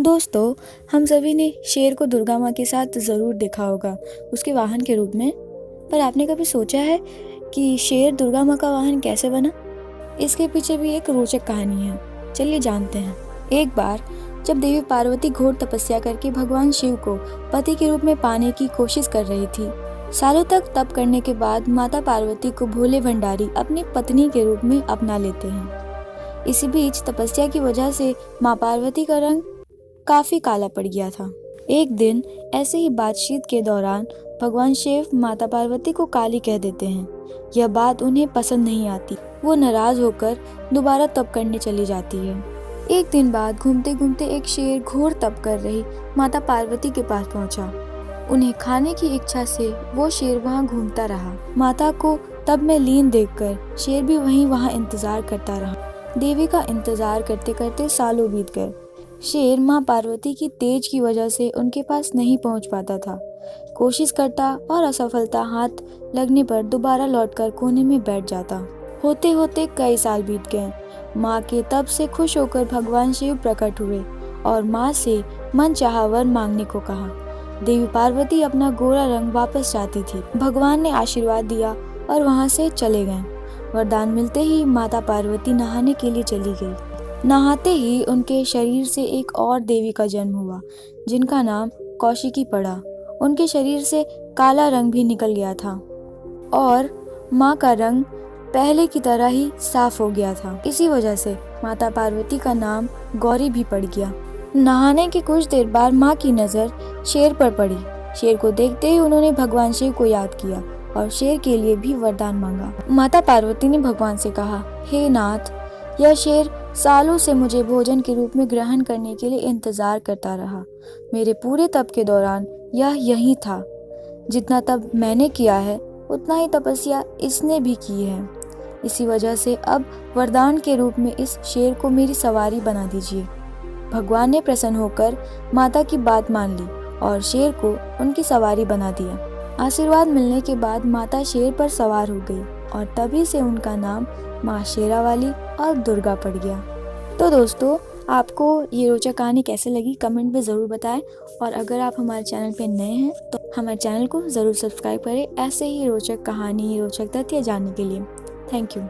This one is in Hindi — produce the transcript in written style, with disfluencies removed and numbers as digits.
दोस्तों, हम सभी ने शेर को दुर्गा माँ के साथ ज़रूर देखा होगा, उसके वाहन के रूप में। पर आपने कभी सोचा है कि शेर दुर्गा माँ का वाहन कैसे बना? इसके पीछे भी एक रोचक कहानी है। चलिए जानते हैं। एक बार जब देवी पार्वती घोर तपस्या करके भगवान शिव को पति के रूप में पाने की कोशिश कर रही थी, सालों तक तप करने के बाद माता पार्वती को भोले भंडारी अपनी पत्नी के रूप में अपना लेते हैं। इसी बीच तपस्या की वजह से माँ पार्वती का रंग काफी काला पड़ गया था। एक दिन ऐसे ही बातचीत के दौरान भगवान शिव माता पार्वती को काली कह देते हैं। यह बात उन्हें पसंद नहीं आती। वो नाराज होकर दोबारा तप करने चली जाती है। एक दिन बाद घूमते घूमते एक शेर घोर तप कर रही माता पार्वती के पास पहुंचा। उन्हें खाने की इच्छा से वो शेर वहां घूमता रहा। माता को तब में लीन देखकर शेर भी वहां इंतजार करता रहा। देवी का इंतजार करते करते सालों बीत गए। शेर माँ पार्वती की तेज की वजह से उनके पास नहीं पहुंच पाता था। कोशिश करता और असफलता हाथ लगने पर दोबारा लौटकर कोने में बैठ जाता। होते होते कई साल बीत गए। माँ के तप से खुश होकर भगवान शिव प्रकट हुए और माँ से मन चाहा वर मांगने को कहा। देवी पार्वती अपना गोरा रंग वापस चाहती थी। भगवान ने आशीर्वाद दिया और वहाँ से चले गए। वरदान मिलते ही माता पार्वती नहाने के लिए चली गई। नहाते ही उनके शरीर से एक और देवी का जन्म हुआ, जिनका नाम कौशिकी पड़ा। उनके शरीर से काला रंग भी निकल गया था और माँ का रंग पहले की तरह ही साफ हो गया था। इसी वजह से माता पार्वती का नाम गौरी भी पड़ गया। नहाने के कुछ देर बाद माँ की नज़र शेर पर पड़ी। शेर को देखते ही उन्होंने भगवान शिव को याद किया और शेर के लिए भी वरदान मांगा। माता पार्वती ने भगवान से कहा, हे नाथ, यह शेर सालों से मुझे भोजन के रूप में ग्रहण करने के लिए इंतजार करता रहा। मेरे पूरे तप के दौरान यह यही था। जितना तप मैंने किया है उतना ही तपस्या इसने भी की है। इसी वजह से अब वरदान के रूप में इस शेर को मेरी सवारी बना दीजिए। भगवान ने प्रसन्न होकर माता की बात मान ली और शेर को उनकी सवारी बना दिया। आशीर्वाद मिलने के बाद माता शेर पर सवार हो गई और तभी से उनका नाम माँ शेरावाली और दुर्गा पड़ गया। तो दोस्तों, आपको ये रोचक कहानी कैसे लगी कमेंट में ज़रूर बताएं। और अगर आप हमारे चैनल पे नए हैं तो हमारे चैनल को ज़रूर सब्सक्राइब करें ऐसे ही रोचक कहानी, रोचक तथ्य जानने के लिए। Thank you.